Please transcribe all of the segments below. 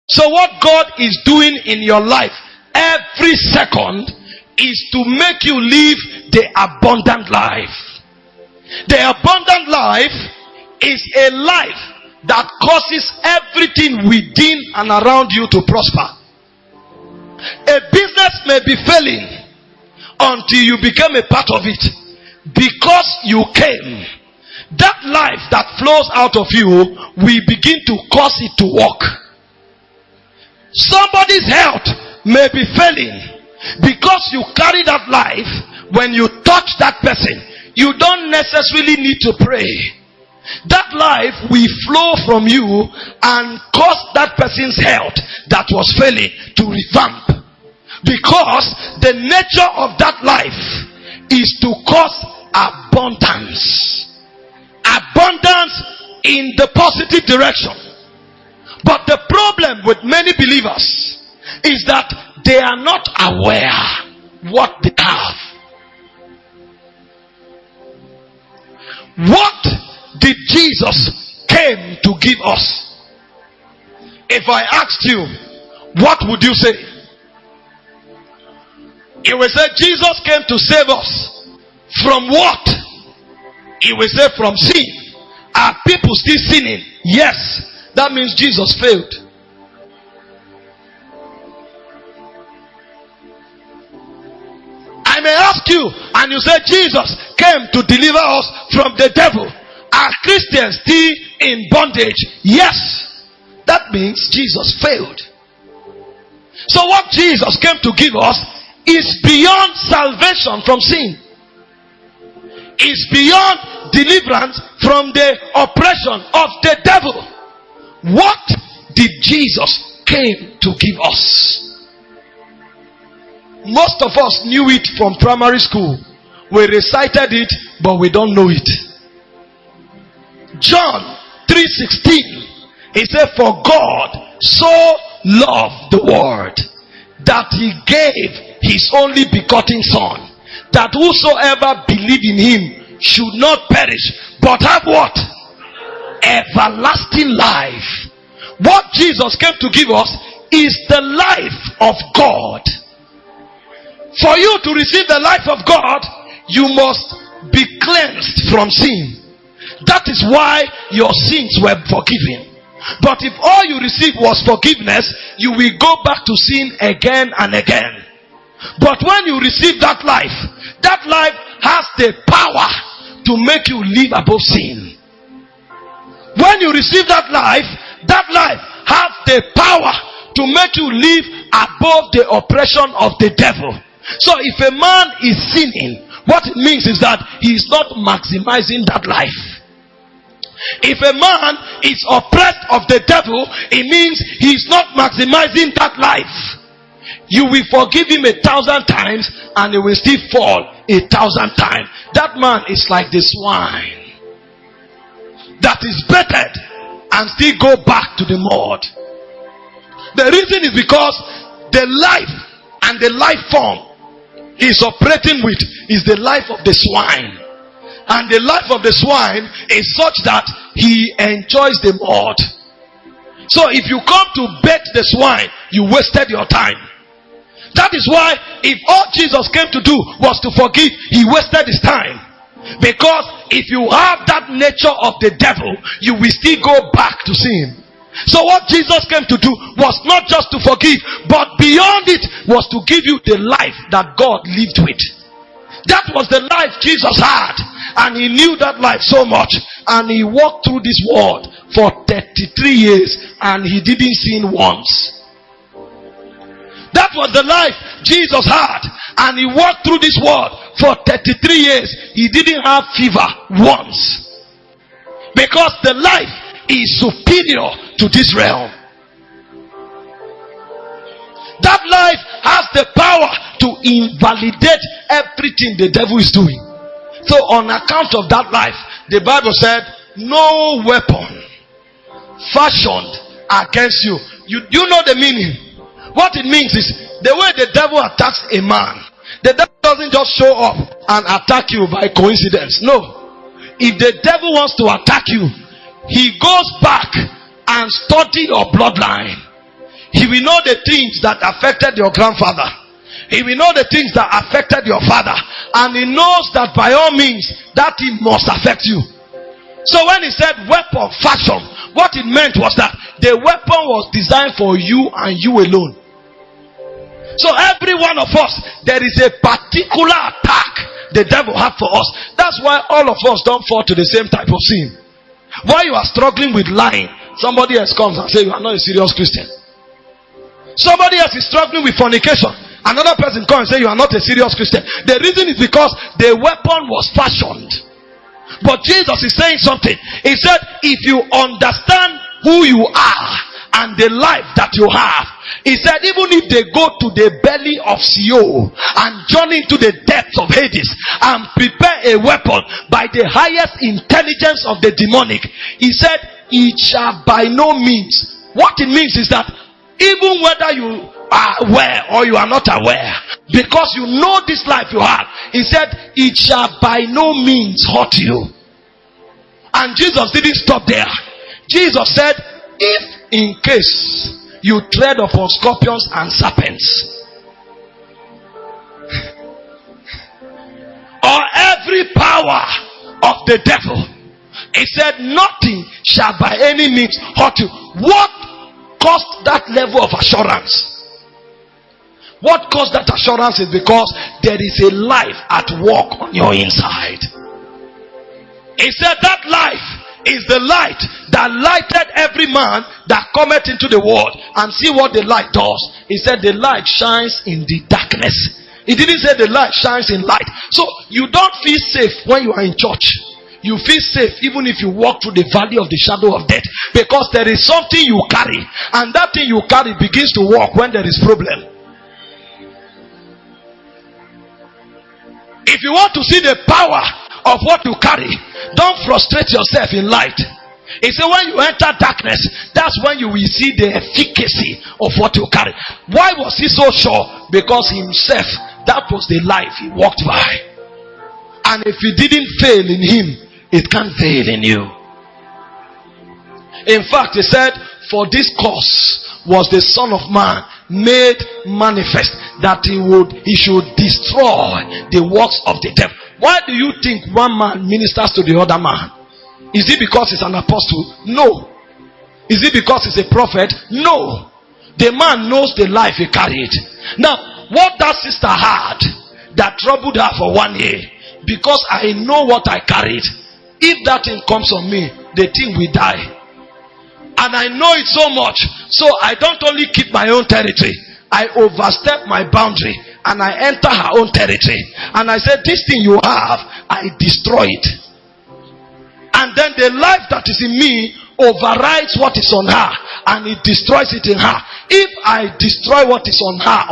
So what God is doing in your life every second is to make you live the abundant life. The abundant life is a life that causes everything within and around you to prosper. A business may be failing until you become a part of it. Because you came, that life that flows out of you will begin to cause it to work. Somebody's health may be failing because you carry that life. When you touch that person, you don't necessarily need to pray. That life will flow from you and cause that person's health that was failing to revamp. Because the nature of that life is to cause abundance. Abundance in the positive direction. But the problem with many believers is that they are not aware what they have. What did Jesus came to give us? If I asked you, what would you say? You will say Jesus came to save us. From what? You will say from sin. Are people still sinning? Yes. That means Jesus failed. I may ask you, and you say Jesus came to deliver us from the devil. Are Christians still in bondage? Yes. That means Jesus failed. So what Jesus came to give us is beyond salvation from sin. Is beyond deliverance from the oppression of the devil. What did Jesus came to give us? Most of us knew it from primary school. We recited it, but we don't know it. John 3:16. He said, for God so loved the world that he gave his only begotten son, that whosoever believe in him should not perish, but have what? Everlasting life. What Jesus came to give us is the life of God. For you to receive the life of God, you must be cleansed from sin. That is why your sins were forgiven. But if all you received was forgiveness, you will go back to sin again and again. But when you receive that life has the power to make you live above sin. When you receive that life has the power to make you live above the oppression of the devil. So if a man is sinning, what it means is that he is not maximizing that life. If a man is oppressed of the devil, it means he is not maximizing that life. You will forgive him 1,000 times and he will still fall 1,000 times. That man is like the swine that is baited and still go back to the mud. The reason is because the life and the life form he's operating with is the life of the swine. And the life of the swine is such that he enjoys the mud. So if you come to bait the swine, you wasted your time. That is why if all Jesus came to do was to forgive, he wasted his time. Because if you have that nature of the devil, you will still go back to sin. So what Jesus came to do was not just to forgive, but beyond it was to give you the life that God lived with. That was the life Jesus had. And he knew that life so much. And he walked through this world for 33 years. And he didn't sin once. That was the life Jesus had. And he walked through this world for 33 years. He didn't have fever once. Because the life is superior to this realm. That life has the power to invalidate everything the devil is doing. So on account of that life, the Bible said, no weapon fashioned against you. You know the meaning. What it means is, the way the devil attacks a man, the devil doesn't just show up and attack you by coincidence. No. If the devil wants to attack you, he goes back and study your bloodline. will know the things that affected your grandfather. He will know the things that affected your father. And he knows that by all means, that thing must affect you. So when he said weapon fashion, what it meant was that the weapon was designed for you and you alone. So every one of us, there is a particular attack the devil has for us. That's why all of us don't fall to the same type of sin. While you are struggling with lying, somebody else comes and says you are not a serious Christian. Somebody else is struggling with fornication. Another person comes and says you are not a serious Christian. The reason is because the weapon was fashioned. But Jesus is saying something. He said, if you understand who you are and the life that you have, he said, even if they go to the belly of Sheol and journey into the depths of Hades and prepare a weapon by the highest intelligence of the demonic, he said, it shall by no means. What it means is that even whether you are aware or you are not aware, because you know this life you have, he said, it shall by no means hurt you. And Jesus didn't stop there. Jesus said, if in case you tread upon scorpions and serpents, or every power of the devil, he said, nothing shall by any means hurt you. What caused that level of assurance? What caused that assurance is because there is a life at work on your inside. He said that life is the light that lighted every man that cometh into the world. And see what the light does. He said the light shines in the darkness. He didn't say the light shines in light. So you don't feel safe when you are in church. You feel safe even if you walk through the valley of the shadow of death, because there is something you carry, and that thing you carry begins to work when there is problem. If you want to see the power of what you carry, don't frustrate yourself in light. He said when you enter darkness, that's when you will see the efficacy of what you carry. Why was he so sure? Because himself, that was the life he walked by. And if it didn't fail in him, it can't fail in you. In fact, he said, for this cause was the Son of Man made manifest, that he should destroy the works of the devil. Why do you think one man ministers to the other man? Is it because he's an apostle? No. Is it because he's a prophet? No. The man knows the life he carried. Now, what that sister had that troubled her for 1 year, because I know what I carried. If that thing comes on me, the thing will die. And I know it so much, so I don't only keep my own territory, I overstep my boundary and I enter her own territory. And I said, this thing you have, I destroy it. And then the life that is in me overrides what is on her, and it destroys it in her. If I destroy what is on her,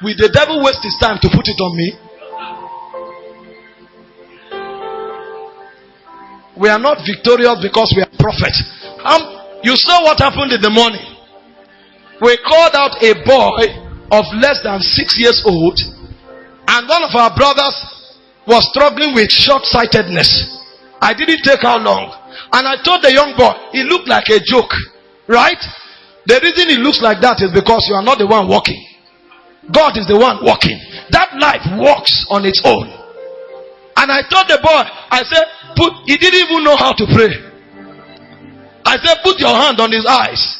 will the devil waste his time to put it on me? We are not victorious because we are prophets. You saw what happened in the morning. We called out a boy of less than 6 years old, and one of our brothers was struggling with short-sightedness. I didn't take how long. And I told the young boy, he looked like a joke. Right? The reason he looks like that is because you are not the one walking. God is the one walking. That life walks on its own. And I told the boy, I said, he didn't even know how to pray. I said, put your hand on his eyes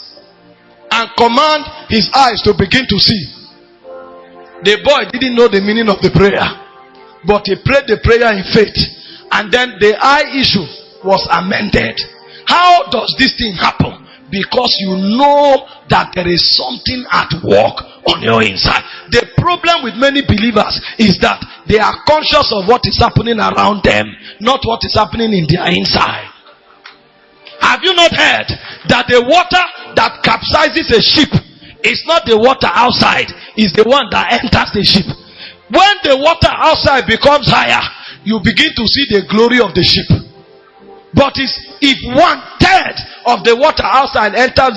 and command his eyes to begin to see. The boy didn't know the meaning of the prayer, but he prayed the prayer in faith, and then the eye issue was amended. How does this thing happen? Because you know that there is something at work on your inside. The problem with many believers is that they are conscious of what is happening around them, not what is happening in their inside. Have you not heard that the water that capsizes a ship is not the water outside, it's the one that enters the ship. When the water outside becomes higher, you begin to see the glory of the ship. But if 1/3 of the water outside enters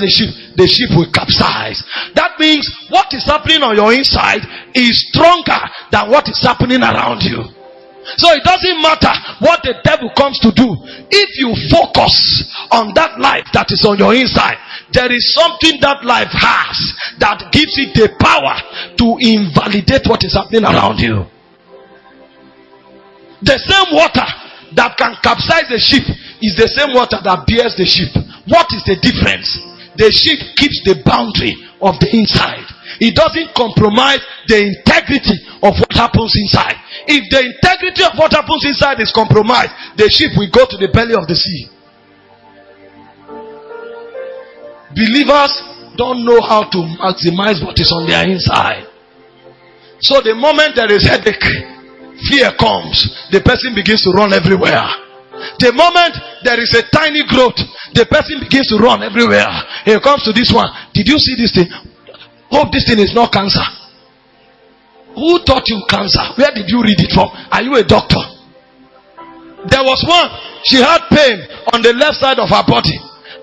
the ship will capsize. That means what is happening on your inside is stronger than what is happening around you. So it doesn't matter what the devil comes to do. If you focus on that life that is on your inside, there is something that life has that gives it the power to invalidate what is happening around you. The same water that can capsize a ship is the same water that bears the ship. What is the difference? The ship keeps the boundary of the inside. It doesn't compromise the integrity of what happens inside. If the integrity of what happens inside is compromised, the ship will go to the belly of the sea. Believers don't know how to maximize what is on their inside. So the moment there is headache, fear comes, the person begins to run everywhere. The moment there is a tiny growth, the person begins to run everywhere. He comes to this one. Did you see this thing? Hope this thing is not cancer. Who taught you cancer? Where did you read it from? Are you a doctor? There was one. She had pain on the left side of her body.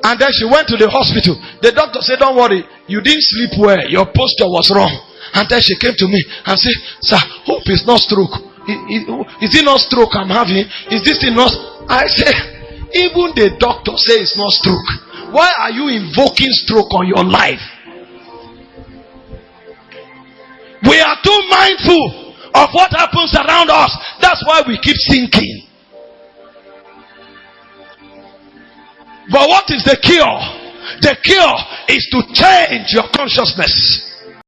And then she went to the hospital. The doctor said, don't worry, you didn't sleep well. Your posture was wrong. And then she came to me and said, sir, hope it's not stroke. Is it not stroke I'm having? Is this thing not? I said, even the doctor says it's not stroke. Why are you invoking stroke on your life? We are too mindful of what happens around us. That's why we keep sinking. But what is the cure? The cure is to change your consciousness.